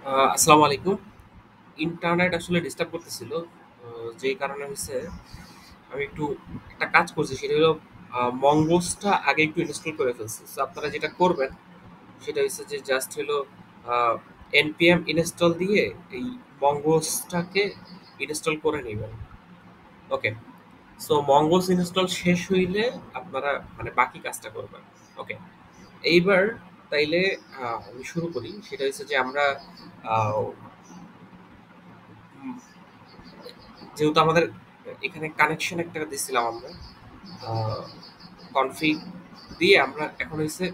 আসসালামু আলাইকুম। ইন্টারনেট আসলে ডিস্টার্ব করতেছিল। যেই কারণে হইছে আমি একটু একটা কাজ করছি সেটা হলো মঙ্গোসটা আগে একটু ইনস্টল করে ফেলছি। সো আপনারা যেটা করবেন সেটা হচ্ছে যে জাস্ট হলো আ npm ইনস্টল দিয়ে এই মঙ্গোসটাকে ইনস্টল করে নিবেন। ওকে। সো মঙ্গোস ইনস্টল শেষ হইলে আপনারা মানে বাকি কাজটা করবেন। ওকে। এইবার তাইলে আমি শুরু করি। সেটা হচ্ছে যে আমরা আ উম যেহেতু আমাদের এখানে কানেকশন একটা দিছিলাম আমরা কনফিগ দিয়ে আমরা এখন হচ্ছে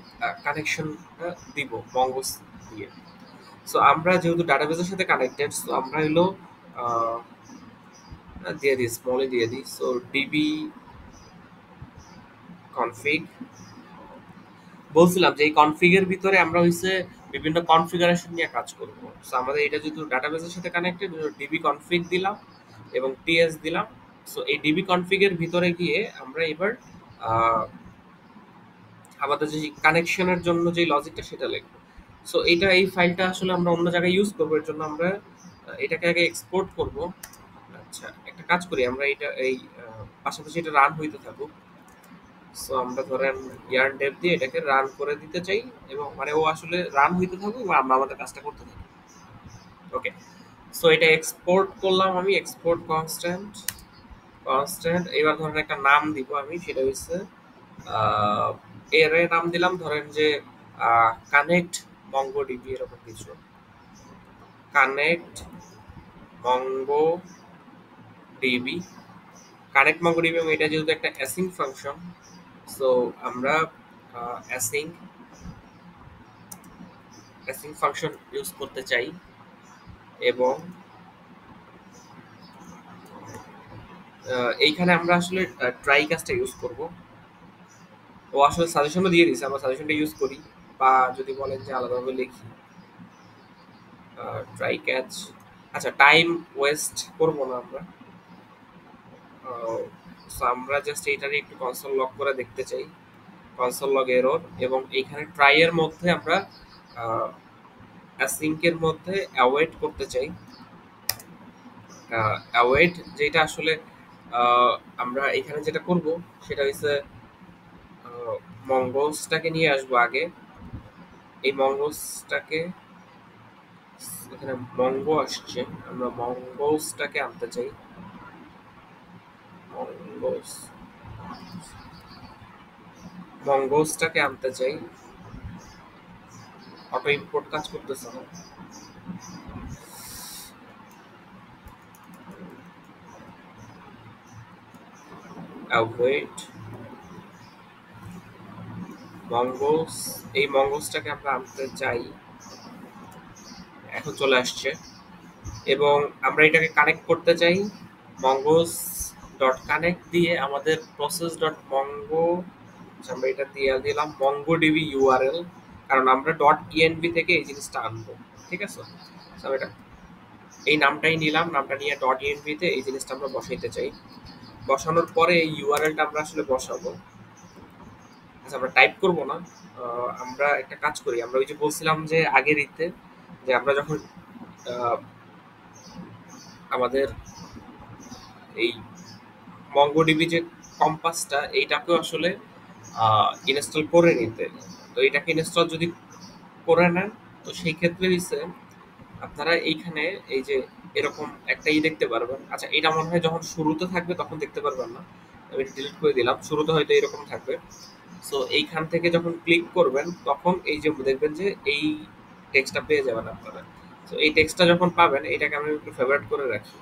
কানেকশনটা দিব মঙ্গোস দিয়ে। সো আমরা যেহেতু ডাটাবেসের সাথে কানেক্টেড, সো আমরা হলো আহ, দিয়ে দিই স্মলে দিয়ে দিই। সো ডিবি কনফিগ বলছিলাম যে এই কনফিগের ভিতরে আমরা হইছে বিভিন্ন কনফিগারেশন নিয়ে কাজ করব। সো আমাদের এটা যেহেতু ডাটাবেসের সাথে কানেক্টেড, ডিবি কনফিগ দিলাম এবং টিএস দিলাম। সো এই ডিবি কনফিগের ভিতরে গিয়ে আমরা এবার আহ, আমাদের যে কানেকশনের জন্য যে লজিকটা সেটা লিখবো। সো এই ফাইলটা আসলে আমরা অন্য জায়গায় ইউজ করবো, এর জন্য আমরা এটাকে আগে এক্সপোর্ট করব। আচ্ছা, একটা কাজ করি, আমরা এটা এই পাশাপাশি এটা রান হইতে থাকুক। সো আমরা ধরেন ইয়ার্ন ডেভ দিয়ে এটাকে রান করে দিতে চাই, এবং মানে ও আসলে রান হইতে থাকুক এবং আমরা আমাদের কাজটা করতে থাকি। ওকে। সো এটা এক্সপোর্ট করলাম, আমি এক্সপোর্ট কনস্ট্যান্ট কনস্ট্যান্ট। এবার ধরেন একটা নাম দিব আমি, সেটা হচ্ছে এর নাম দিলাম ধরেন যে কানেক্ট মঙ্গোডিবি এরকম কিছু। Connect Mongo DB, connect Mongo DB, এবং এটা যেহেতু একটা অ্যাসিং ফাংশন, সো আমরা অ্যাসিং অ্যাসিং ফাংশন ইউজ করতে চাই। এবং এইখানে আমরা আসলে ট্রাই কাজটা ইউজ করব। ও আসলে সাজেশনও দিয়ে দিয়েছে, আমরা সাজেশনটা ইউজ করি, বা যদি বলেন যে আলাদাভাবে লিখি ট্রাই ক্যাচ। আচ্ছা, টাইম ওয়েস্ট করবো না আমরা। সো আমরা জাস্ট এইটারে একটু কনসোল লগ করে দেখতে চাই, কনসোল লগ এরর। এবং এইখানে ট্রাই এর মধ্যে আমরা অ্যাসিঙ্ক এর মধ্যে অ্যাওয়েট করতে চাই। অ্যাওয়েট যেটা আসলে আহ, আমরা এখানে যেটা করব সেটা হচ্ছে মঙ্গোসটাকে নিয়ে আসবো আগে। এই মঙ্গোসটাকে, এখানে মঙ্গো আসছে, আমরা মঙ্গোসটাকে আনতে চাই। মঙ্গোস মঙ্গোসটাকে আনতে চাই। অটো ইম্পোর্ট কাজ করতেছে না। অ্যাওয়েট মঙ্গোস, এই মঙ্গোসটাকে আমরা আনতে চাই। এখন চলে আসছে। এবং আমরা এটাকে কানেক্ট করতে চাই মঙ্গোস ডট কানেক্ট দিয়ে আমাদের প্রসেস ডট মঙ্গো। আমরা এটা দিয়ে দিলাম মঙ্গো ডিবি ইউআরএল, কারণ আমরা ডট ইএনভি থেকে এই জিনিসটা আনবো। ঠিক আছে। So আমরা এটা এই নামটাই নিলাম, নামটা নিয়ে ডট ইএনভি তে এই জিনিসটা আমরা বসাইতে চাই। বসানোর পরে এই ইউআরএলটা আমরা আসলে বসাবো। আচ্ছা, আমরা টাইপ করব না। আমরা একটা কাজ করি, আমরা ওই যে বলছিলাম যে আগের ইতে যে আমরা যখন আহ, আমাদের এই মঙ্গোডিবি যে কম্পাসটা এইটাকেও আসলে ইনস্টল করে নিতে। তো এটাকে ইনস্টল যদি করে নেন, তো সেই ক্ষেত্রে হচ্ছে আপনারা এইখানে এই যে এরকম একটা দেখতে পারবেন। আচ্ছা, এটা মনে হয় যখন শুরুতে থাকবে তখন দেখতে পারবেন না, আমি ডিলিট করে দিলাম। শুরুতে হয়তো এরকম থাকবে। সো এইখান থেকে যখন ক্লিক করবেন তখন এই যে দেখবেন যে এই টেক্সটটা পেয়ে যাবেন আপনারা। তো এই টেক্সটটা যখন পাবেন এটাকে আমি একটু ফেভারিট করে রাখি,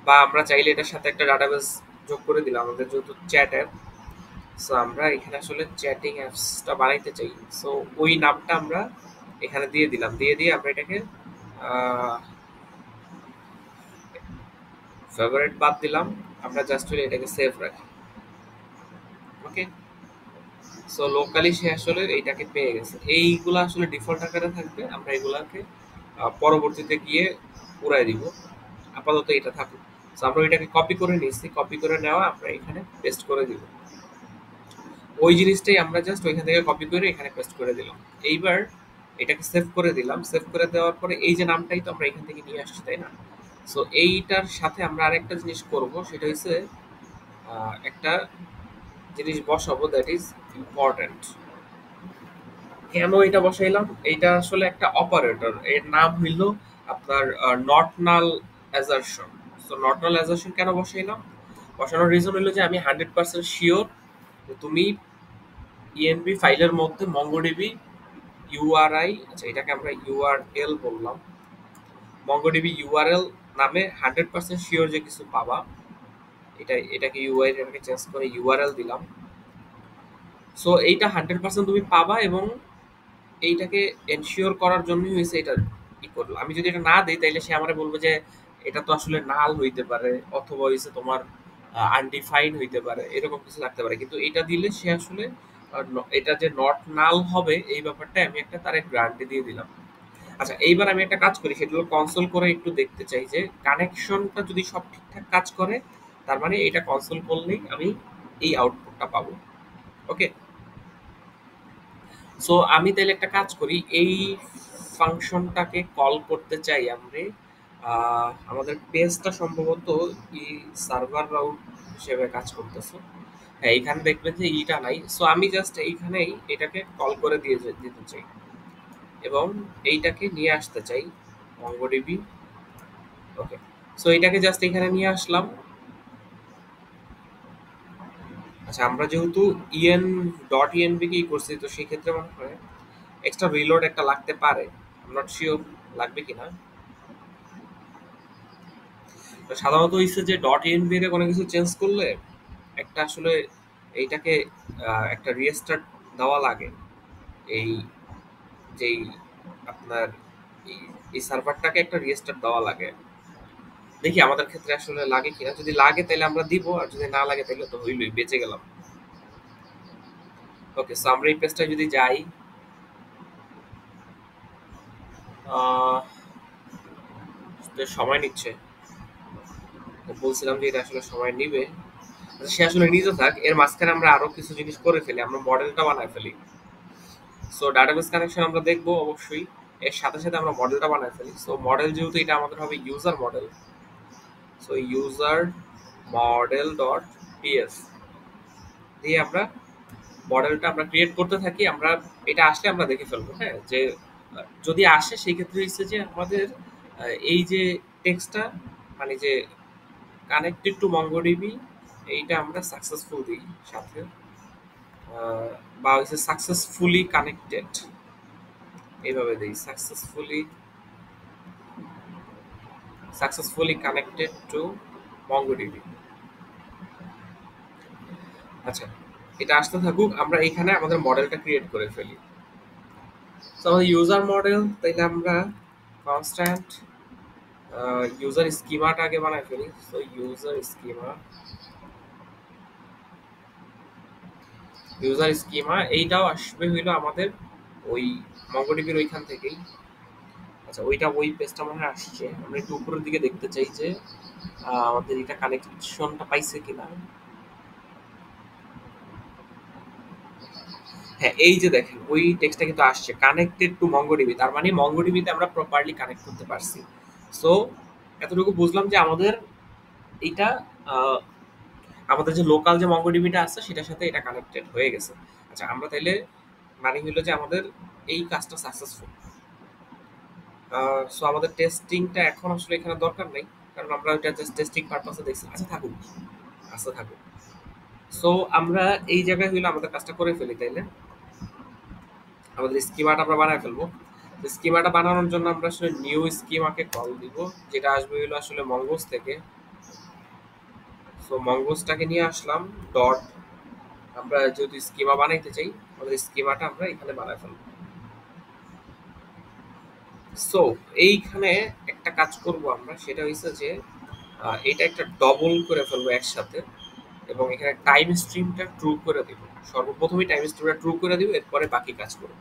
বা আমরা চাইলে এটার সাথে একটা ডাটাবেস যোগ করে দিলাম আমাদের যেহেতু চ্যাট অ্যাপ। সো আমরা এখানে আসলে চ্যাটিং অ্যাপসটা বানাইতে চাই। সো ওই নামটা আমরা এখানে দিয়ে দিলাম, দিয়ে দিয়ে আমরা এটাকে ফেভারিট বাদ দিলাম। আমরা জাস্ট হলে এটাকে সেভ রাখি। ওকে। সো লোকালি সে আসলে এইটাকে পেয়ে গেছে। এইগুলা আসলে ডিফল্ট আকারে থাকবে, আমরা এগুলাকে পরবর্তীতে গিয়ে উড়াই দিব। আপাতত এটা থাকুক। সো আমরা এটাকে কপি করে নিচ্ছি, কপি করে নেওয়া আমরা এখানে পেস্ট করে দিব। ওই জিনিসটাই আমরা জাস্ট ওইখান থেকে কপি করে এখানে পেস্ট করে দিলাম। এইবার এটাকে সেভ করে দিলাম। সেভ করে দেওয়ার পরে এই যে নামটাই তো আমরা এখান থেকে নিয়ে আসছি, তাই না? সো এইটার সাথে আমরা আরেকটা জিনিস করব, সেটা হচ্ছে একটা জিনিস বসাবো, দ্যাট ইজ ইম্পর্ট্যান্ট। কেন এটা বসাইলাম? এইটা আসলে একটা অপারেটর, এর নাম হইল আপনার not null assertion. So not null assertion কেন বসাইলাম? বসানোর রিজন হলো যে আমি 100% শিওর যে তুমি ইএনবি ফাইলের মধ্যে মঙ্গোডিবি ইউআরআই, আচ্ছা এটাকে আমরা ইউআরএল বললাম, মঙ্গোডিবি ইউআরএল নামে 100% শিওর যে কিছু পাবা। এটাকে ইউআই এটাকে চেঞ্জ করে ইউআরএল দিলাম। সো এইটা 100% তুমি পাবা, এবং এইটাকে এনশিওর করার জন্যই হয়েছে এটা করলো। আমি যদি এটা না দিই তাইলে সে আমারে বলবে যে এটা তো আসলে নাল হইতে পারে, অথবা হইছে তোমার আনডিফাইন্ড হইতে পারে, এরকম কিছু লাগতে পারে। কিন্তু এটা দিলে সে আসলে এটা যে নট নাল হবে এই ব্যাপারটা আমি একটা তার গ্যারান্টি দিয়ে দিলাম। আচ্ছা এইবার আমি একটা কাজ করি, সেটা হলো কনসোল করে একটু দেখতে চাই যে কানেকশনটা যদি সব ঠিকঠাক কাজ করে, তার মানে এটা কনসোল করলেই আমি এই আউটপুটটা পাবো। ওকে, সো আমি তাহলে একটা কাজ করি, এই ফাংশনটাকে কল করতে চাই আমরা। আমাদের পেজটা সম্ভবত ই সার্ভার রাউট হিসেবে কাজ করতেছে। হ্যাঁ, এখানে দেখবেন যে ইটা নাই। সো আমি জাস্ট এইখানেই এটাকে কল করে দিতে চাই, এবং এইটাকে নিয়ে আসতে চাই মঙ্গোডিবি। ওকে, সো এটাকে জাস্ট এখানে নিয়ে আসলাম। আচ্ছা আমরা যেহেতু ইএন ডট ইএনবি কি করছি, তো সেই ক্ষেত্রে মনে হয় এক্সট্রা রিলোড একটা লাগতে পারে, নট শিওর লাগবে কিনা। তো সাধারণত হচ্ছে যে ডট ইএনভি তে কোনো কিছু চেঞ্জ করলে একটা আসলে এইটাকে একটা রিস্টার্ট দেওয়া লাগে। এই যেই আপনার এই সার্ভারটাকে একটা রিস্টার্ট দেওয়া লাগে। দেখি আমাদের ক্ষেত্রে আসলে লাগে কিনা, যদি লাগে তাহলে আমরা দিব, আর যদি না লাগে তাহলে তো হইলই, বেঁচে গেলাম। ওকে, সো আমরা এই পেজটা যদি যাই, আহ, সময় নিচ্ছে, বলছিলাম যে এটা আসলে সময় নিবে। আচ্ছা, সে আসলে নিজে থাক, এর মাঝখানে আমরা আরো কিছু জিনিস করে ফেলি, আমরা মডেলটা বানায় ফেলি। সো ডাটাবেস কানেকশন আমরা দেখবো অবশ্যই, এর সাথে সাথে আমরা মডেলটা বানায় ফেলি। সো মডেল যেহেতু এটা আমাদের হবে user model, so user model dot PS দিয়ে আমরা মডেলটা আমরা ক্রিয়েট করতে থাকি। আমরা এটা আসলে আমরা দেখে ফেলবো, হ্যাঁ, যে যদি আসে সেই ক্ষেত্রে হচ্ছে যে আমাদের এই যে টেক্সটটা, মানে যে কানেক্টেড টু মঙ্গোডিবি, এইটা আমরা সাকসেসফুল দিই সাথে, বা হচ্ছে সাকসেসফুলি কানেক্টেড, এইভাবে দিই successfully connected to MongoDB। আচ্ছা, এটা আসতে থাকুক, আমরা এখানে আমাদের মডেলটা ক্রিয়েট করে ফেলি। সো আমাদের ইউজার মডেল, তাইলে আমরা কনস্ট্যান্ট ইউজার স্কিমাটা আগে বানাই ফেলি। সো ইউজার স্কিমা এইটাও আসবে হইলো আমাদের ওই মঙ্গোডিবির ওইখান থেকেই। আচ্ছা ওইটা ওই পেজটা মনে হয় আসছে, আমরা একটু উপরের দিকে দেখতে চাই যে আমাদের এটা কানেকশনটা পাইছে কিনা। হ্যাঁ, এই যে দেখেন ওই টেক্সটটা কিন্তু আসছে কানেক্টেড টু মঙ্গোডিবি, তার মানে মঙ্গোডিবিতে আমরা প্রপারলি কানেক্ট করতে পারছি। সো এতটুকু বুঝলাম যে আমাদের এইটা আহ, আমাদের যে লোকাল যে মঙ্গোডিবিটা আছে সেটার সাথে এটা কানেক্টেড হয়ে গেছে। আচ্ছা আমরা তাইলে মানে হইলো যে আমাদের এই কাজটা সাকসেসফুল। সো আমাদের টেস্টিংটা এখন আসলে এখানে দরকার নেই, কারণ আমরা ওইটা জাস্ট টেস্টিং পারপাসে দেখছি। আচ্ছা থাকুক, আচ্ছা থাকুক। সো আমরা এই জায়গায় হইলো আমাদের কাজটা করে ফেলি তাইলে। আমাদের স্কিমাটা আমরা বানায় ফেলবো। স্কিমাটা বানানোর জন্য আমরা আসলে নিউ স্কিমাকে কল দিব, যেটা আসবে হলো আসলে মঙ্গোস থেকে। সো মঙ্গোসটাকে নিয়ে আসলাম ডট, আমরা যেহেতু স্কিমা বানাইতে চাই আমাদের স্কিমাটা আমরা এখানে বানায় ফেলবো। সো এইখানে একটা কাজ করব আমরা, সেটা হচ্ছে যে এটা একটা ডবল করে ফেলবো একসাথে, এবং এখানে টাইম স্ট্রিমটা ট্রু করে দিব। সর্বপ্রথমে টাইম স্ট্রিমটা ট্রু করে দিব, এরপরে বাকি কাজ করব।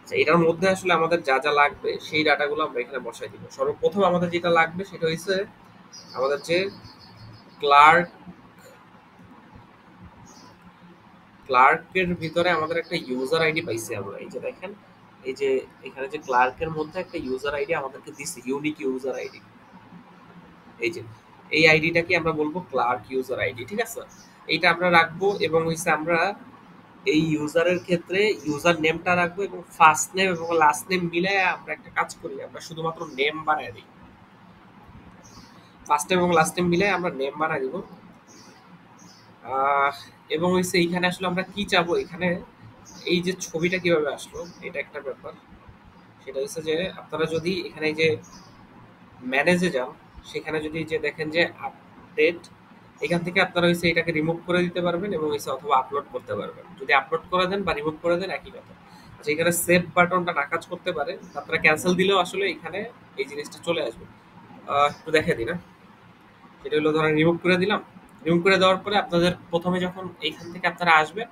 আচ্ছা এটার মধ্যে আসলে আমাদের যা যা লাগবে সেই ডাটাগুলো আমরা এখানে বসাই দিব। সর্বপ্রথম আমাদের যেটা লাগবে সেটা হচ্ছে আমাদের যে ক্লার্ক ক্লার্কের ভিতরে আমাদের একটা ইউজার আইডি পাইছি আমরা, এই যে দেখেন এই যে এখানে যে ক্লার্কের মধ্যে একটা ইউজার আইডি আমাদেরকে দিছে, ইউনিক ইউজার আইডি। এই যে এই আইডিটাকে আমরা বলবো ক্লার্ক ইউজার আইডি, ঠিক আছে? এইটা আমরা রাখবো এবং হইছে আমরা এই ইউজারের ক্ষেত্রে ইউজার নেমটা রাখবো এবং ফার্স্ট নেম এবং লাস্ট নেম মিলায় আমরা একটা কাজ করি, আমরা শুধুমাত্র নেম বানায় দিই। ফার্স্ট নেম এবং লাস্ট নেম মিলায় আমরা নেম বানায় দিব। আহ, এবং হইছে এইখানে আসলে আমরা কি চাবো, এখানে এই যে ছবিটা কিভাবে আসলো এটা একটা ব্যাপার। সেটা হচ্ছে যে আপনারা যদি এখানে এই যে ম্যানেজে যান, সেখানে যদি যে দেখেন যে আপডেট, এখান থেকে আপনারা হচ্ছে এটাকে রিমুভ করে দিতে পারবেন এবং হচ্ছে অথবা আপলোড করতে পারবেন। যদি আপলোড করে দেন বা রিমুভ করে দেন একই কথা। আচ্ছা, এখানে সেভ বাটনটা না কাজ করতে পারে, আপনারা ক্যান্সেল দিলেও আসলে এখানে এই জিনিসটা চলে আসবে। একটু দেখে দিই না, সেটা হলো ধরেন রিমুভ করে দিলাম। রিমুভ করে দেওয়ার পরে আপনাদের প্রথমে যখন এইখান থেকে আপনারা আসবেন,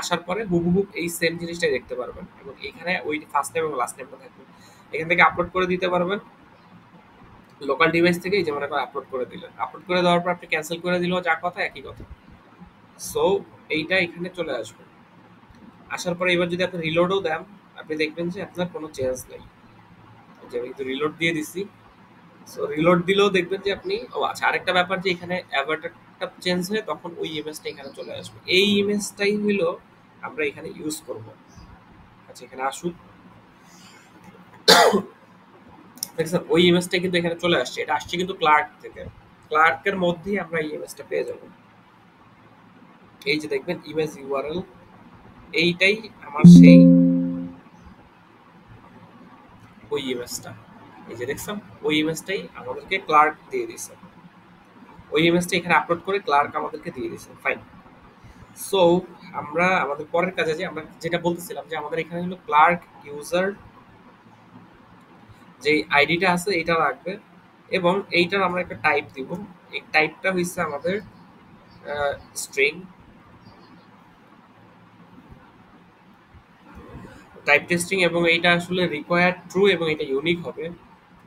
আসার পরে হুবহু এই সেম জিনিসটাই দেখতে পারবেন এবং এখানে ওই ফার্স্ট নেম এবং লাস্ট নেমটা থাকবে। এখান থেকে আপলোড করে দিতে পারবেন লোকাল ডিভাইস থেকে, এই যে মনে করেন আপলোড করে দিলেন, আপলোড করে দেওয়ার পর আপনি ক্যান্সেল করে দিলেও যা কথা একই কথা। সো এইটা এখানে চলে আসবে। আসার পরে এবার যদি আপনি রিলোডও দেন, আপনি দেখবেন যে আপনার কোনো চেঞ্জ নেই। যে আমি কিন্তু রিলোড দিয়ে দিছি, সো রিলোড দিলেও দেখবেন যে আপনি, ও আচ্ছা আরেকটা ব্যাপার যে এখানে অ্যাভাটারটা চেঞ্জ হয়ে তখন ওই ইমেজটা এখানে চলে আসবে। এই ইমেজটাই হইলো আমরা এখানে ইউজ করব। আচ্ছা এখানে আসুক, দেখছেন ওই ইমেজটা কিন্তু এখানে চলে আসছে, এটা আসছে কিন্তু ক্লার্ক থেকে। ক্লার্কের মধ্যেই আমরা এই ইমেজটা পেয়ে যাব। এই যে দেখবেন ইমেজ ইউআরএল, এইটাই আমার সেই ওই ইমেজটা। এই যে দেখছেন ওই ইমেজটাই আমাদেরকে ক্লার্ক দিয়ে দিছে, ওই ইমেজটা এখানে আপলোড করে ক্লার্ক আমাদেরকে দিয়ে দিছে। ফাইন। সো আমরা আমাদের পরের কাজে যে আমরা যেটা বলতেছিলাম যে আমাদের এখানে হলো ক্লার্ক ইউজার যে আইডিটা আছে এটা রাখবে এবং এইটার আমরা একটা টাইপ দিব। এই টাইপটা হচ্ছে আমাদের স্ট্রিং, টাইপ টেস্টিং, এবং এইটা আসলে রিকোয়ার্ড ট্রু এবং এটা ইউনিক হবে।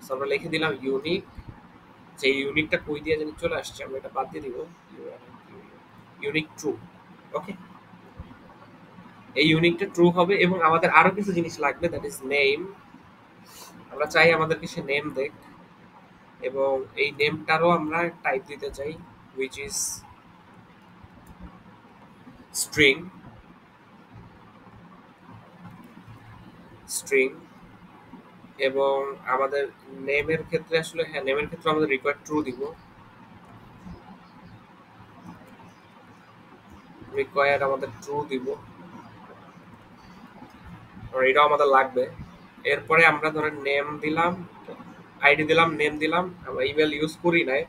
সো আমরা লিখে দিলাম ইউনিক। যে ইউনিকটা কই দিয়ে জানি চলে আসছে, আমরা এটা বাদ দিয়ে দিব, ইউনিক ট্রু। ওকে, এই ইউনিকটা ট্রু হবে এবং আমাদের আরো কিছু জিনিস লাগবে, দ্যাট ইজ নেম। আমরা চাই আমাদেরকে সে নেম দেখ এবং এই নেমটারও আমরা টাইপ দিতে চাই, হুইচ ইজ স্ট্রিং। স্ট্রিং এবং আমাদের নেমের ক্ষেত্রে আসলে, হ্যাঁ নেমের ক্ষেত্রে আমাদের রিকোয়ার্ড ট্রু দিব, রিকোয়ার্ড আমাদের ট্রু দিব, আর এটাও আমাদের লাগবে। এরপরে আমরা ধরেন নেম দিলাম, আইডি দিলাম, নেম দিলাম। আমরা ইমেল ইউজ করি নাই,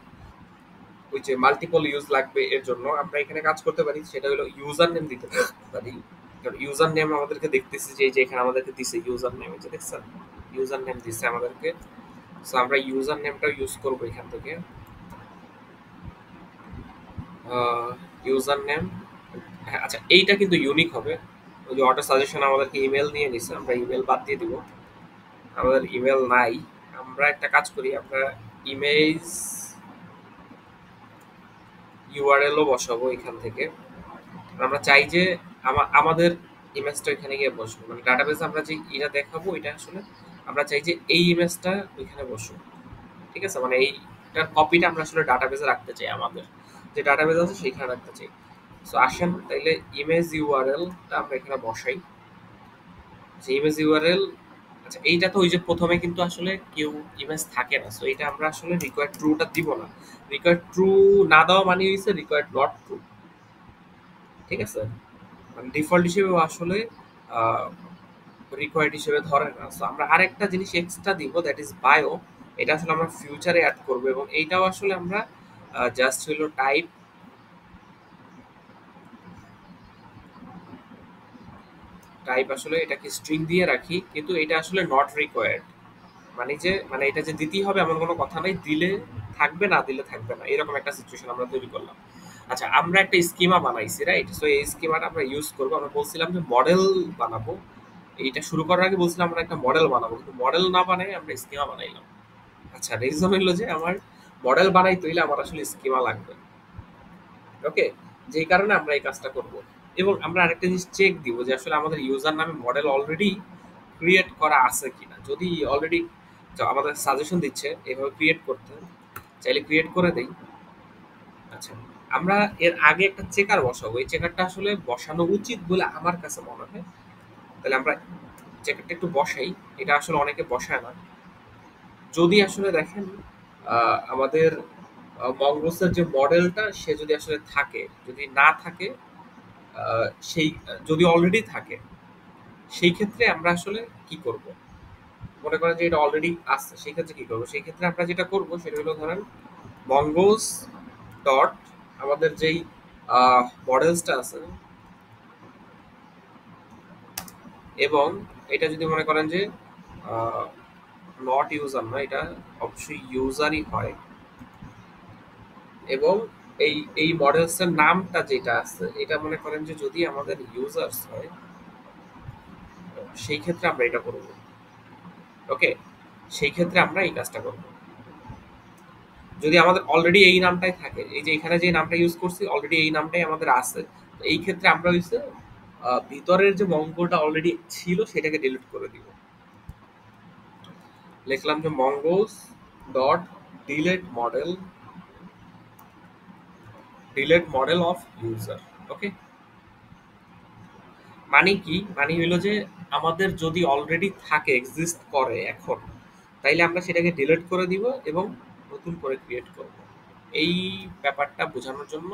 ওই যে মাল্টিপল ইউজ লাগবে, এর জন্য আমরা এখানে কাজ করতে পারি, সেটা হলো ইউজার নেম দিতে পারি। কারণ ইউজার নেম আমাদেরকে দেখতেছি যে এই যে এখানে আমাদেরকে দিছে ইউজার নেম, এই যে দেখছেন ইউজার নেম দিছে আমাদেরকে। সো আমরা ইউজার নেমটা ইউজ করব এখান থেকে, ইউজার নেম। আচ্ছা এইটা কিন্তু ইউনিক হবে। ওই যে অটো সাজেশন আমাদেরকে ইমেল নিয়ে নিছে, আমরা ইমেল বাদ দিয়ে দিব, আমাদের ইমেল নাই। আমরা একটা কাজ করি, আমরা ইমেজ ইউআরএলও বসাবো এখান থেকে। আমরা চাই যে আমাদের ইমেজটা এখানে গিয়ে বসবো, মানে ডাটাবেসে আমরা যে এটা দেখাবো এটা আসলে আমরা চাই যে এই ইমেজটা ওইখানে বসুক, ঠিক আছে? মানে এইটার কপিটা আমরা আসলে ডাটাবেসে রাখতে চাই, আমাদের যে ডাটাবেস আছে সেইখানে রাখতে চাই। সো আসেন তাইলে ইমেজ ইউআরএলটা আমরা এখানে বসাই, যে ইমেজ ইউআরএল। আচ্ছা এইটা তো ওই যে প্রথমে কিন্তু আসলে কেউ ইমেজ থাকে না, সো এটা আমরা আসলে রিকোয়ার্ড ট্রুটা দিব না। রিকোয়ার্ড ট্রু না দেওয়া মানে হচ্ছে রিকোয়ার্ড নট ট্রু, ঠিক আছে? মানে ডিফল্ট হিসেবে আসলে রিকোয়ার্ড হিসেবে ধরে না। সো আমরা আরেকটা জিনিস এক্সট্রা দিব, দ্যাট ইজ বায়ো। এটা আসলে আমরা ফিউচারে অ্যাড করব এবং এইটাও আসলে আমরা জাস্ট হলো টাইপ, টাইপ আসলে এটাকে স্ট্রিং দিয়ে রাখি, কিন্তু এটা আসলে নট রিকোয়ার্ড। মানে যে মানে এটা যে দিতেই হবে এমন কোনো কথা নাই, দিলে থাকবে না দিলে থাকবে না, এরকম একটা সিচুয়েশন আমরা তৈরি করলাম। আচ্ছা আমরা একটা স্কিমা বানাইছি, রাইট? সো এই স্কিমাটা আমরা ইউজ করবো। আমরা বলছিলাম যে মডেল বানাবো, এইটা শুরু করার আগে বলছিলাম আমরা একটা মডেল বানাবো, কিন্তু মডেল না বানাই আমরা স্কিমা বানাইলাম। আচ্ছা রিজন হইলো যে আমার মডেল বানাইতে হইলে আমার আসলে স্কিমা লাগবে। ওকে, যেই কারণে আমরা এই কাজটা করব। এবং আমরা আরেকটা জিনিস চেক দিব যে আসলে আমাদের ইউজার নামে মডেল অলরেডি ক্রিয়েট করা আছে কিনা। যদি অলরেডি আমাদের সাজেশন দিচ্ছে এভাবে ক্রিয়েট করতে, চাইলে ক্রিয়েট করে দেই। আচ্ছা, আমরা এর আগে একটা চেকার বসাবো। এই চেকারটা আসলে বসানো উচিত বলে আমার কাছে মনে হয়। তাহলে আমরা চেকারটা একটু বসাই। এটা আসলে অনেকে বসায় না। যদি আসলে দেখেন আমাদের মঙ্গোসের যে মডেলটা সে যদি আসলে থাকে, যদি না থাকে, সেই যদি অলরেডি থাকে সেই ক্ষেত্রে আমরা আসলে কি করব? মনে করেন যে এটা অলরেডি আছে, সেই ক্ষেত্রে কি করব? সেই ক্ষেত্রে আমরা যেটা করব সেটা হলো ধরেন মঙ্গোস ডট আমাদের যেই মডেলসটা আছে, এবং এটা যদি মনে করেন যে নট ইউজার না, এটা অবশ্যই ইউজারই হয়, এবং এই এই মডেলসের নামটা যেটা আছে এটা মনে করেন যে যদি আমাদের ইউজার্স হয় সেই ক্ষেত্রে আমরা এটা করব। ওকে, সেই ক্ষেত্রে আমরা এই কাজটা করব। যদি আমাদের অলরেডি এই নামটাই থাকে, এই যে এখানে যে নামটা ইউজ করছি অলরেডি এই নামটাই আমাদের আছে, তো এই ক্ষেত্রে আমরা হইছে ভিতরের যে মঙ্গোটা অলরেডি ছিল সেটাকে ডিলিট করে দিব। লিখলাম যে mongoose dot delete model of user. Okay, মানে কি? মানে হইলো যে আমাদের যদি অলরেডি থাকে, এক্সিস্ট করে এখন, তাইলে আমরা সেটাকে ডিলিট করে দিব এবং নতুন করে ক্রিয়েট করব। এই ব্যাপারটা বোঝানোর জন্য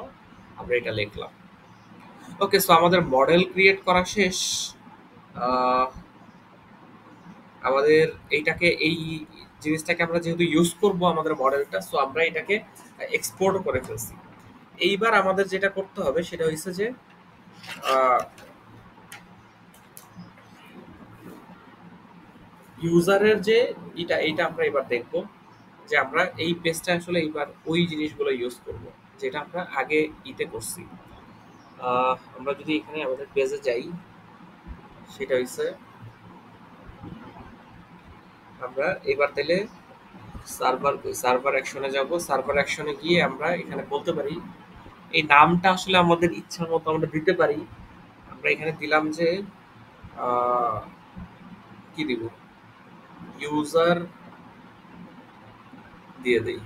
আমরা এটা লিখলাম। ওকে, সো আমাদের মডেল ক্রিয়েট করা শেষ। আহ, আমাদের এইটাকে এই জিনিসটাকে আমরা যেহেতু ইউজ করব আমাদের মডেলটা, সো আমরা এটাকে এক্সপোর্ট করে ফেলছি। এইবার আমাদের যেটা করতে হবে সেটা হচ্ছে যে ইউজারের যে এইটা আমরা এবার দেখব যে আমরা এই পেজটা আসলে এবার ওই জিনিসগুলো ইউজ করব যেটা আমরা আগে করছি। আমরা যদি এখানে আমাদের পেজে যাই, সেটা হচ্ছে আমরা এবার তাহলে সার্ভার অ্যাকশনে যাব। সার্ভার অ্যাকশনে গিয়ে আমরা এখানে বলতে পারি এই নামটা আসলে আমাদের ইচ্ছা মতো আমরা দিতে পারি। আমরা এখানে দিলাম যে কি দিব, ইউজার দিয়ে দেই,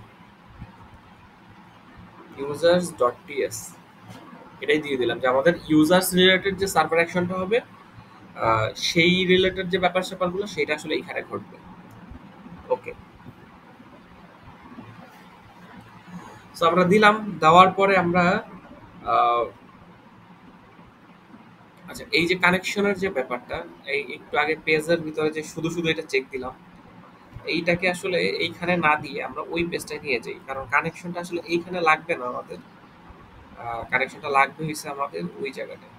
ইউজার্স ডট টিএস, এটাই দিয়ে দিলাম যে আমাদের ইউজার্স রিলেটেড যে সার্ভার অ্যাকশনটা হবে সেই রিলেটেড যে ব্যাপার স্যাপারগুলো সেটা আসলে এখানে ঘটবে। ওকে, সো আমরা দিলাম, দেওয়ার পরে আমরা আচ্ছা এই যে কানেকশনের যে ব্যাপারটা, এই একটু আগে পেজের ভিতরে যে শুধু শুধু এটা চেক দিলাম, এইটাকে আসলে এইখানে না দিয়ে আমরা ওই পেজটায় নিয়ে যাই, কারণ কানেকশনটা আসলে এইখানে লাগবে না আমাদের, কানেকশনটা লাগবে হচ্ছে আমাদের ওই জায়গাটায়।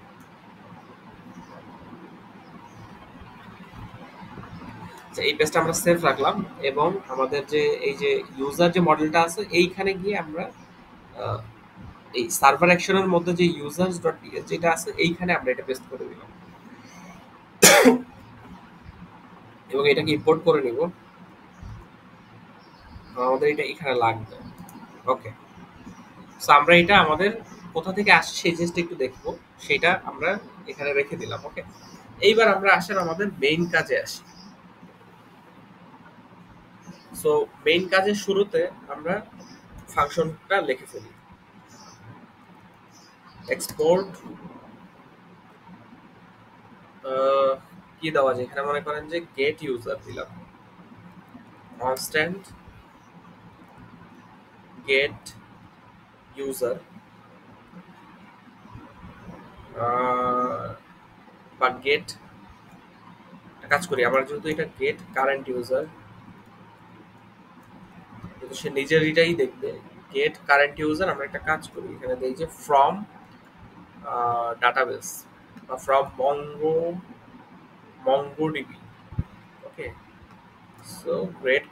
এই পেজটা আমরা সেভ রাখলাম এবং আমাদের যে এই যে ইউজার যে মডেলটা আছে এইখানে গিয়ে আমরা এই সার্ভার অ্যাকশনের মধ্যে যে ইউজার্স ডট টিএস যেটা আছে এইখানে আমরা এটা পেস্ট করে দিলাম এবং এটাকে ইম্পোর্ট করে নিব। আমাদের এটা এখানে লাগবে। ওকে, সো আমরা এটা আমাদের কোথা থেকে আসছে সেই জিনিসটা একটু দেখবো, সেটা আমরা এখানে রেখে দিলাম। ওকে, এইবার আমরা আসেন আমাদের মেইন কাজে আসি। সো মেইন কাজের শুরুতে আমরা ফাংশনটা লিখে ফেলি, এক্সপোর্ট কি দেওয়া যায় এখানে, মনে করেন যে গেট ইউজার দিলাম, কনস্ট্যান্ট গেট ইউজার বা গেট, কাজ করি আমার যেহেতু এটা গেট কারেন্ট ইউজার, যেহেতু সে নিজের এটাই দেখবে, গেট কারেন্ট ইউজার আমরা একটা কাজ করি এখানে দেই যে ফ্রম ডাটাবেস বা from MongoDB. Okay, so get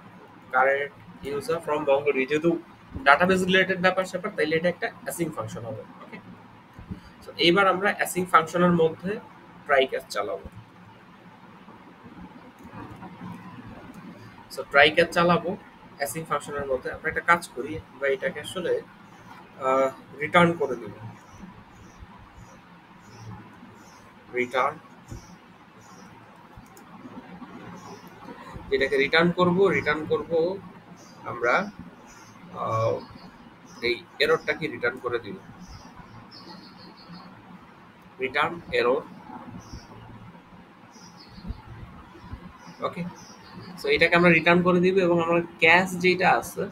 current user from MongoDB, যেহেতু ডাটাবেস রিলেটেড ব্যাপার স্যাপার তাইলে এটা একটা অ্যাসিং ফাংশন হবে। ওকে, সো এইবার আমরা অ্যাসিং ফাংশনের মধ্যে ট্রাই ক্যাচ চালাবো। সো ট্রাই ক্যাচ চালাবো অ্যাসিং ফাংশনের মধ্যে। আমরা একটা কাজ করি, আমরা এটাকে আসলে রিটার্ন করে দেব, রিটার্ন যেটাকে রিটার্ন করব আমরা এই এররটাকে রিটার্ন করে দিব, রিটার্ন এরর। ওকে, সো এটাকে আমরা রিটার্ন করে দিব এবং আমরা ক্যাশ যেটা আছে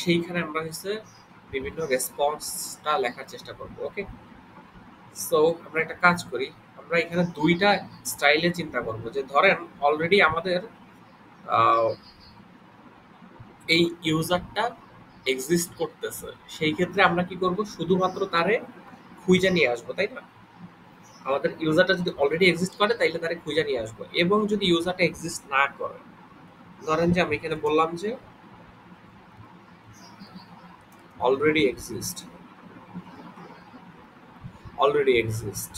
সেইখানে আমরা হচ্ছে বিভিন্ন রেসপন্সটা লেখার চেষ্টা করব। ওকে, সো আমরা একটা কাজ করি, আমরা এখানে দুইটা স্টাইলে চিন্তা করব। যে ধরেন অলরেডি আমাদের আহ, এই ইউজারটা এক্সিস্ট করতেছে, সেই ক্ষেত্রে আমরা কি করব, শুধুমাত্র তারে খুঁজে নিয়ে আসবো, তাই না? আমাদের ইউজারটা যদি অলরেডি এক্সিস্ট করে তাইলে তারে খুঁজে নিয়ে আসবো। এবং যদি ইউজারটা এক্সিস্ট না করে, ধরেন যে আমি এখানে বললাম যে already exist, already exist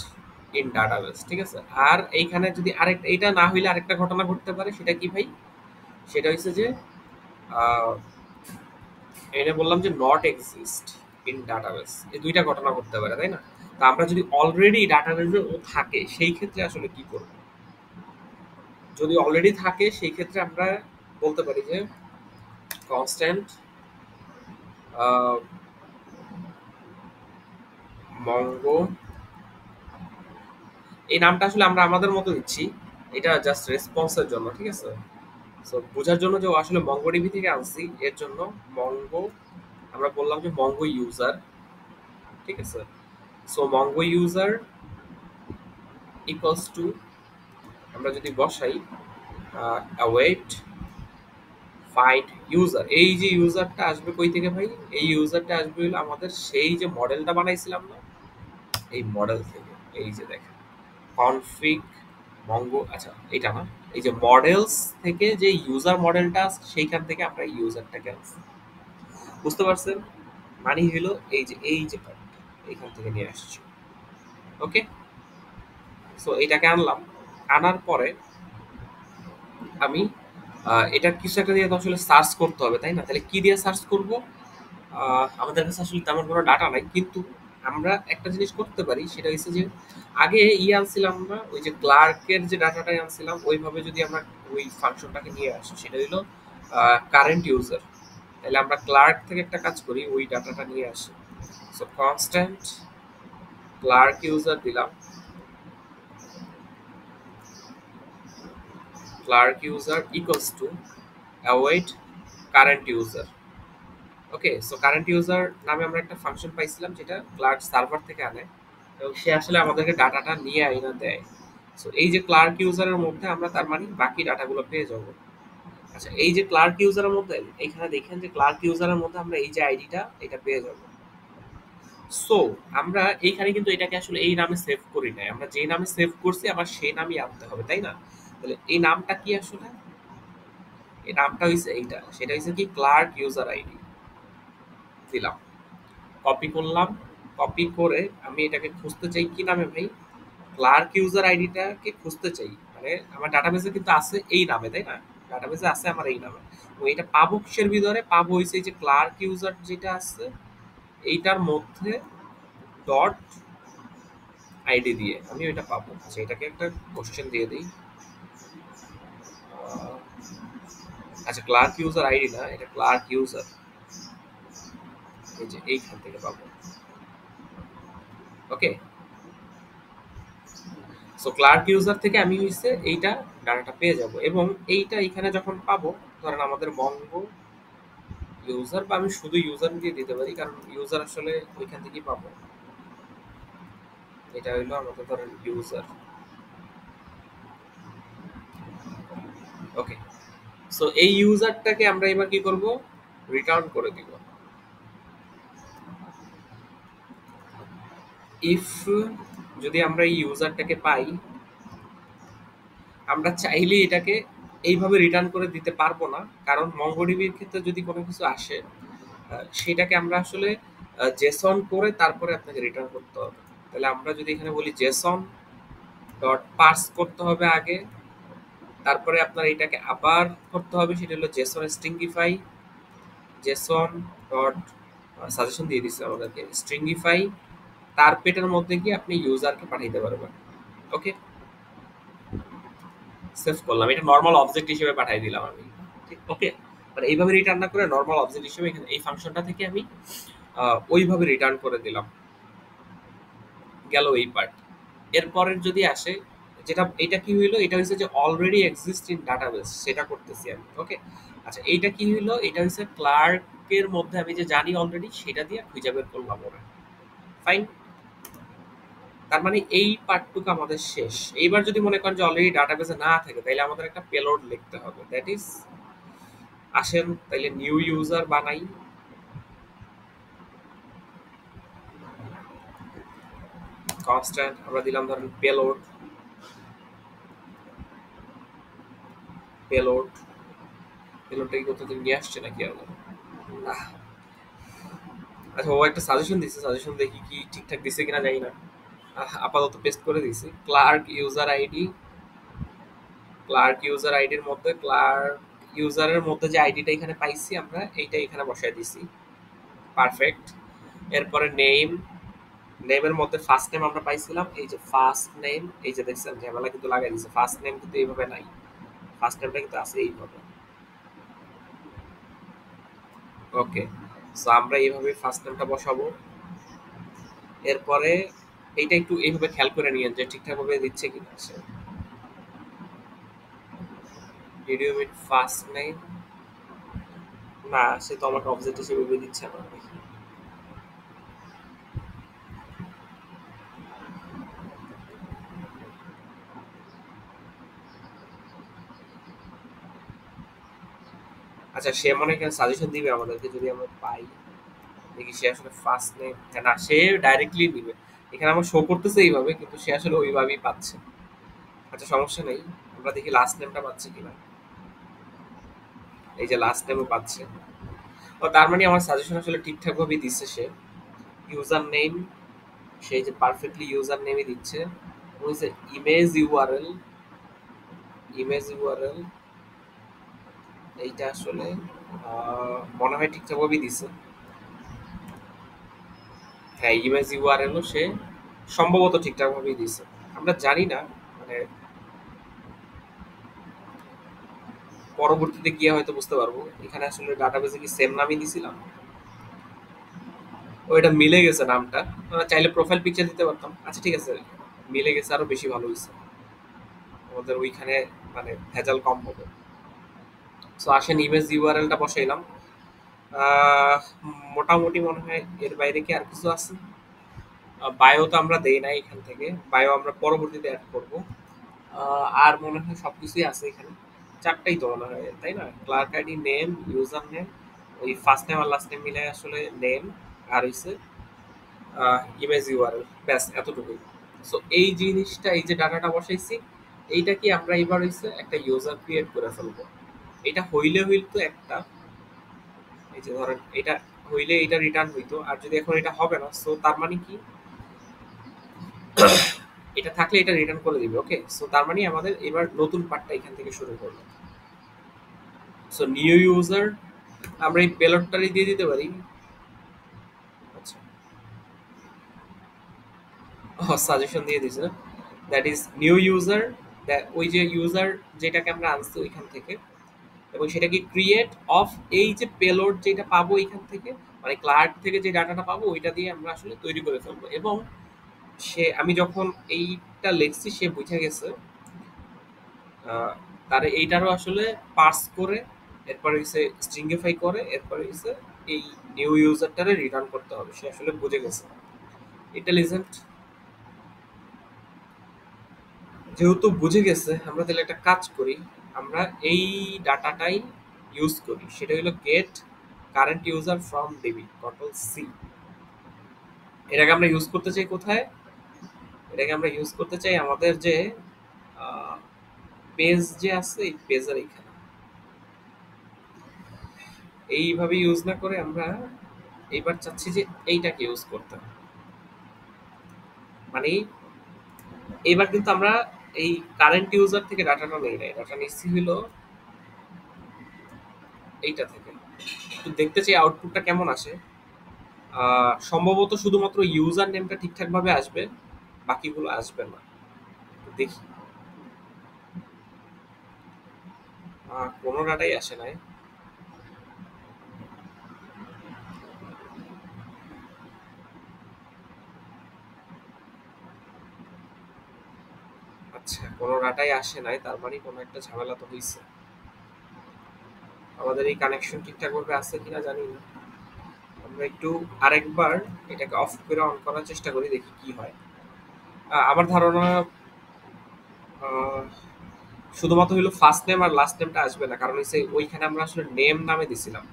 in database, ঠিক আছে? আর এইখানে যদি আরেকটা, এটা না হইলে আরেকটা ঘটনা ঘটতে পারে, সেটা কি ভাই? সেটা হচ্ছে যে আহ, এটা বললাম যে নট এক্সিস্ট ইন ডাটাবেস, এই দুইটা ঘটনা ঘটতে পারে, তাই না? তা আমরা যদি অলরেডি ডাটাবেসে ও থাকে, সেই ক্ষেত্রে আসলে কি করব? যদি অলরেডি থাকে সেই ক্ষেত্রে আমরা বলতে পারি যে কনস্ট্যান্ট মঙ্গো, এই নামটা আসলে আমরা আমাদের মতো দিচ্ছি, এটা জাস্ট রেসপন্সের জন্য, ঠিক আছে? সো বোঝার জন্য যে ও আসলে মঙ্গোডিবি থেকে আনছি, এর জন্য মঙ্গো আমরা বললাম যে মঙ্গো ইউজার, ঠিক আছে? So Mongo user equals two, আমরা যদি বসাই অ্যাওয়েট ফাইন্ড ইউজার, এই যে ইউজারটা আসবে কই থেকে ভাই? এই ইউজারটা আসবে হলো আমাদের সেই যে মডেলটা বানাইছিলাম না, এই মডেল থেকে। এই যে দেখেন কনফিগ মঙ্গো, আচ্ছা এটা না, এই যে মডেলস থেকে যে ইউজার মডেলটা সেইখান থেকে আমরা ইউজারটাকে আনছি, বুঝতে পারছেন? মানে হলো এই যে পার্টটা এইখান থেকে নিয়ে আসছি। ওকে, সো এটাকে আনলাম, আনার পরে আমি এটা কিছু একটা দিয়ে তো আসলে সার্চ করতে হবে, তাই না? তাহলে কি দিয়ে সার্চ করব? আমাদের কাছে আসলে তেমন কোনো ডাটা নাই, কিন্তু আমরা একটা জিনিস করতে পারি, সেটা হচ্ছে যে আগে আনছিলাম না, ওই যে ক্লার্কের যে ডাটাটাই আনছিলাম, ওইভাবে যদি আমরা ওই ফাংশনটাকে নিয়ে আসি, সেটা হলো কারেন্ট ইউজার। তাহলে আমরা ক্লার্ক থেকে একটা কাজ করি, ওই ডাটাটা নিয়ে আসি। সো কনস্ট্যান্ট ক্লার্ক ইউজার দিলাম, clerk user equals to await current user. Okay, so current user নামে আমরা একটা ফাংশন পাইছিলাম, যেটা ক্লার্ক সার্ভার থেকে আনে এবং সে আসলে আমাদেরকে ডাটাটা নিয়ে আইনা দেয়। সো এই যে ক্লার্ক ইউজারের মধ্যে আমরা তার মানে বাকি ডাটাগুলো পেয়ে যাব। আচ্ছা, এই যে ক্লার্ক ইউজারের মধ্যে এখানে দেখেন যে ক্লার্ক ইউজারের মধ্যে আমরা এই যে আইডিটা এটা পেয়ে যাব। সো আমরা এইখানে কিন্তু এটাকে আসলে এই নামে সেভ করি নাই, আমরা যে নামে সেভ করছি আবার সেই নামই আনতে হবে, তাই না? তাহলে এই নামটা কি আসলে? এই নামটা হইছে এইটা, সেটা হইছে কি ক্লার্ক ইউজার আইডি দিলাম, কপি করলাম, কপি করে আমি এটাকে খুঁজতে চাই কি নামে ভাই? ক্লার্ক ইউজার আইডিটাকে খুঁজতে চাই, মানে আমার ডাটাবেসে কিন্তু আছে এই নামে, তাই না? ডাটাবেসে আছে আমার এই নামে। তো এটা পাবো কিসের ভিতরে? পাবো হইছে এই যে ক্লার্ক ইউজার যেটা আছে এইটার মধ্যে ডট আইডি দিয়ে আমি ওইটা পাবো। আচ্ছা, এটাকে একটা কোশ্চেন দিয়ে দিই। আচ্ছা, ক্লার্ক ইউজার আইডি না, এটা ক্লার্ক ইউজার, এই যে এইখান থেকে পাবো। ওকে, সো ক্লার্ক ইউজার থেকে আমি হইছে এইটা ডাটাটা পেয়ে যাব এবং এইটা এখানে যখন পাবো, ধরেন আমাদের মঙ্গ ইউজার, বা আমি শুধু ইউজার দিয়ে দিতে পারি, কারণ ইউজার আসলে ওইখান থেকেই পাবো। এটা হইলো আমাদের ধরেন ইউজার। ওকে, সো এই ইউজারটাকে আমরা এবার কি করব? রিটার্ন করে দিব। ইফ যদি আমরা এই ইউজারটাকে পাই, আমরা চাইলে এটাকে এইভাবে রিটার্ন করে দিতে পারবো না, কারণ মঙ্গোডিবির ক্ষেত্রে যদি কোনো কিছু আসে সেটাকে আমরা আসলে জেসন করে তারপরে আপনাকে রিটার্ন করতে হবে। তাহলে আমরা যদি এখানে বলি জেসন ডট পার্স করতে হবে আগে, তারপরে আপনার এটাকে আবার করতে হবে, সেটা হলো জেসন স্ট্রিংগিফাই, জেসন ডট সাজেশন দিয়ে দিচ্ছে আমাদেরকে স্ট্রিংগিফাই, তার পেটের মধ্যে গিয়ে আপনি ইউজারকে পাঠাইতে পারবেন। ওকে, সেভ করলাম, এটা নর্মাল অবজেক্ট হিসেবে পাঠিয়ে দিলাম আমি। ঠিক ওকে, মানে এইভাবে রিটার্ন না করে নর্মাল অবজেক্ট হিসেবে এখানে এই ফাংশনটা থেকে আমি ওইভাবে রিটার্ন করে দিলাম। গেল এই পার্ট। এরপরের যদি আসে, যেটা এটা কি হইলো, এটা হচ্ছে যে অলরেডি এক্সিস্ট ইন ডাটাবেস, সেটা করতেছি আমি। ওকে, আচ্ছা এইটা কি হইলো, এটা হচ্ছে ক্লার্কের মধ্যে আমি যে জানি অলরেডি, সেটা দিয়ে খুঁজে বের করলাম ওরা। ফাইন, তার মানে এই পার্টটুকু আমাদের শেষ। এইবার যদি মনে করেন যে অলরেডি ডাটাবেসে না থাকে, তাহলে আমাদের একটা পেলোড লিখতে হবে, দ্যাট ইজ, আসেন তাহলে নিউ ইউজার বানাই। কনস্ট্যান্ট আমরা দিলাম ধরেন পেলোড, পেলোড, পেলোডটা কি কোথা থেকে নিয়ে আসছে নাকি আমরা? না। আচ্ছা, ও একটা সাজেশন দিছে, সাজেশন দেখি কি ঠিকঠাক দিছে কিনা জানি না। আপাতত পেস্ট করে দিছি। Clerk user ID, clerk user আইডির মধ্যে ক্লার্ক ইউজারের মধ্যে যে আইডিটা এখানে পাইছি আমরা, এইটা এখানে বসায় দিছি। পারফেক্ট। এরপরে নেম, নেমের মধ্যে ফার্স্ট নেম আমরা পাইছিলাম, এই যে ফার্স্ট নেম, এই যে দেখছেন ঝামেলা কিন্তু লাগাই দিছে, ফার্স্ট নেম কিন্তু এইভাবে নাই, ফার্স্ট নেমটা কিন্তু আছে এইভাবে। ওকে, সো আমরা এইভাবে ফার্স্ট নেমটা বসাবো। এরপরে এইটা একটু এইভাবে খেয়াল করে নিয়েন যে ঠিকঠাক ভাবে দিচ্ছে কিনা সে। Did you mean first name? না, সে তো আমাকে অবজেক্ট হিসেবে দিচ্ছে না। আচ্ছা, সে মনে হয় সাজেশন দিবে আমাদেরকে যদি আমরা পাই। দেখি সে আসলে ফার্স্ট নেম, হ্যাঁ না, সে ডাইরেক্টলি দিবে। এখানে আমার শো করতেছে এইভাবে, কিন্তু সে আসলে ওইভাবেই পাচ্ছে। আচ্ছা সমস্যা নেই, আমরা দেখি লাস্ট নেমটা পাচ্ছি কিনা। এই যে লাস্ট নেমও পাচ্ছে। ও তার মানে আমার সাজেশন আসলে ঠিকঠাক ভাবেই দিচ্ছে সে। ইউজার নেম, সেই যে পারফেক্টলি ইউজার নেমই দিচ্ছে। ওই যে ইমেজ ইউআরএল, ইমেজ ইউআরএল, এইটা আসলে মনে হয় ঠিকঠাক ভাবেই দিচ্ছে। হ্যাঁ, ইমেজ ইউআরএলও সে সম্ভবত ঠিকঠাক ভাবেই দিচ্ছে। আমরা জানি না, মানে পরবর্তীতে গিয়ে হয়তো বুঝতে পারবো এখানে আসলে ডাটাবেসে কি সেম নামই দিছিলাম। ও, এটা মিলে গেছে নামটা। আমরা চাইলে প্রোফাইল পিকচার দিতে পারতাম। আচ্ছা ঠিক আছে, মিলে গেছে, আরো বেশি ভালো হয়েছে আমাদের ওইখানে, মানে ভেজাল কম হবে। সো আসেন ইমেজ ইউআরএলটা বসাইলাম। আহ, মোটামুটি মনে হয় এর বাইরে কি আর কিছু আছে? বায়ো তো আমরা দেই নাই এখান থেকে, বায়ো আমরা পরবর্তীতে অ্যাড করব। আর মনে হয় সবকিছুই আছে এখানে, চারটাই তো মনে হয়, তাই না? Clerk ID, name, user name, ওই ফার্স্ট নেম আর লাস্ট নেম মিলে আসলে নেম, আর হইছে ইমেজ ইউআরএল, ব্যাস এতটুকুই। সো এই জিনিসটা, এই যে ডাটাটা বসাইছি, এইটা কি আমরা এবার হইছে একটা ইউজার ক্রিয়েট করে ফেলবো। এটা হইলে হইতো একটা, এই যে ধরেন এটা হইলে এটা রিটার্ন হইতো, আর যদি এখন এটা হবে না, সো তার মানে কি, এটা থাকলে এটা রিটার্ন করে দিবে। ওকে, সো তার মানে আমাদের এবার নতুন পার্টটা এখান থেকে শুরু করবো। সো নিউ ইউজার, আমরা এই পেলোডটারই দিয়ে দিতে পারি। আচ্ছা, সাজেশন দিয়ে দিছে, দ্যাট ইজ নিউ ইউজার, ওই যে ইউজার যেটাকে আমরা আনছি ওইখান থেকে, এবং সেটাকে ক্রিয়েট অফ এই যে পেলোড যেটা পাবো এখান থেকে, মানে ক্লার্ক থেকে যে ডাটাটা পাবো ওইটা দিয়ে আমরা আসলে তৈরি করে ফেলবো। এবং সে, আমি যখন এইটা লিখছি সে বুঝে গেছে, তারে এইটারও আসলে পার্স করে, এরপরে হচ্ছে স্ট্রিংগিফাই করে, এরপরে হচ্ছে এই নিউ ইউজারটারে রিটার্ন করতে হবে। সে আসলে বুঝে গেছে, ইন্টেলিজেন্ট। যেহেতু বুঝে গেছে, আমরা তাহলে একটা কাজ করি, আমরা এই ডাটাটাই ইউজ করি। সেটা হলো get current user from DB, control C. এটাকে আমরা ইউজ করতে চাই কোথায়? এটাকে আমরা ইউজ করতে চাই আমাদের যে পেজ যে আছে, এই পেজের এখানে। এইভাবে ইউজ না করে আমরা এইবার চাচ্ছি যে এইটাকে ইউজ করতে। মানে এইবার কিন্তু আমরা এই কারেন্ট ইউজার থেকে ডাটাটা নেই নাই, ডাটা নিচ্ছি হলো এইটা থেকে। তো দেখতে চাই আউটপুটটা কেমন আসে। সম্ভবত শুধুমাত্র ইউজার নেমটা ঠিকঠাক ভাবে আসবে, বাকিগুলো আসবে না। তো দেখি। কোনো ডাটাই আসে নাই। আচ্ছা, কোনো ডাটাই আসে নাই, তার মানে কোনো একটা ঝামেলা তো হইছে। আমাদের এই কানেকশন ঠিকঠাক ভাবে আছে কিনা জানি না। আমরা একটু আরেকবার এটাকে অফ করে অন করার চেষ্টা করি, দেখি কি হয়। আমার ধারণা আহ, শুধুমাত্র হলো ফার্স্ট নেম আর লাস্ট নেমটা আসবে না, কারণ হচ্ছে ওইখানে আমরা আসলে নেম নামে দিছিলাম।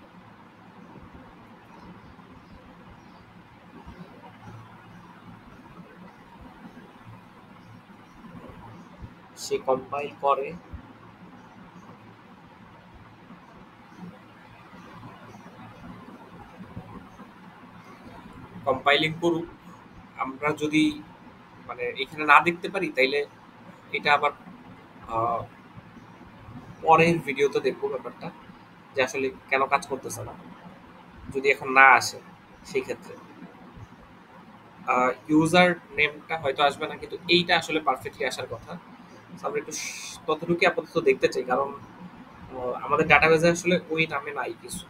সে কম্পাইল করে, কম্পাইলিং করুক। আমরা যদি মানে এখানে না দেখতে পারি তাইলে এটা আবার আহ, পরের ভিডিওতে দেখবো ব্যাপারটা, যে আসলে কেন কাজ করতেছে না, যদি এখন না আসে সেই ক্ষেত্রে। ইউজার নেমটা হয়তো আসবে না, কিন্তু এইটা আসলে পারফেক্টলি আসার কথা। So আমরা একটু ততটুকু আপাতত দেখতে চাই, কারণ আমাদের ডাটাবেজে আসলে ওই নামে নাই কিছু।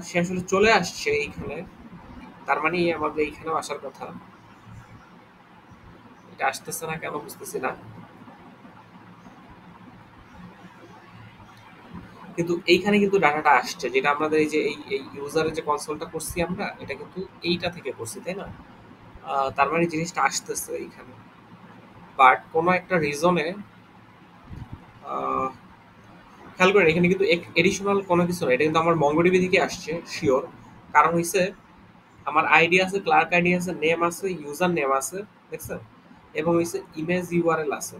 সে আসলে চলে আসছে এইখানে, তার মানে আমাদের এইখানেও আসার কথা। এটা আসতেছে না কেন বুঝতেছি না। কিন্তু এইখানে কিন্তু ডাটাটা আসছে, যেটা আমাদের এই যে এই ইউজারের যে কনসোলটা করছি আমরা, এটা কিন্তু এইটা থেকে করছি, তাই না? তার মানে জিনিসটা আসতেছে এইখানে। বাট কোনো একটা রিজনে খেয়াল করেন, এখানে কিন্তু এডিশনাল কোনো কিছু না, এটা কিন্তু আমার মঙ্গোডিবি থেকে আসছে শিওর। কারণ হইছে আমার আইডি আছে, ক্লার্ক আইডি আছে, নেম আছে, ইউজার নেম আছে, দেখছেন? এবং হইছে ইমেজ ইউআরএল আছে,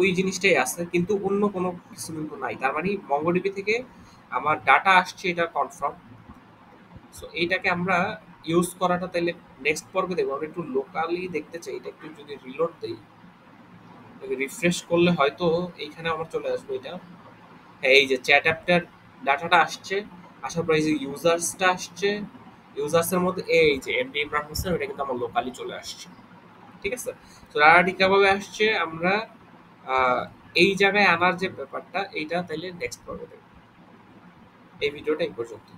ওই জিনিসটাই আছে, কিন্তু অন্য কোনো কিছু কিন্তু নাই। তার মানে মঙ্গোডিবি থেকে আমার ডাটা আসছে, এটা কনফার্ম। সো এইটাকে আমরা ইউজ করাটা তাইলে নেক্সট পর্বে দেখবো। আমরা একটু লোকালি দেখতে চাই, এটা একটু যদি রিলোড দেই, রিফ্রেশ করলে হয়তো এইখানে আমার চলে আসবে এটা। হ্যাঁ, এই যে চ্যাট অ্যাপটার ডাটাটা আসছে, আসার পর এই যে ইউজার্সটা আসছে, ইউজার্সের মধ্যে এই যে এমডি ইমরান হোসেন, ওটা কিন্তু আমার লোকালি চলে আসছে। ঠিক আছে? তো ডাটাটি কিভাবে আসছে আমরা আহ, এই জায়গায় আনার যে ব্যাপারটা, এইটা তাইলে নেক্সট পর্বে দেখবো। এই ভিডিওটা এই পর্যন্ত।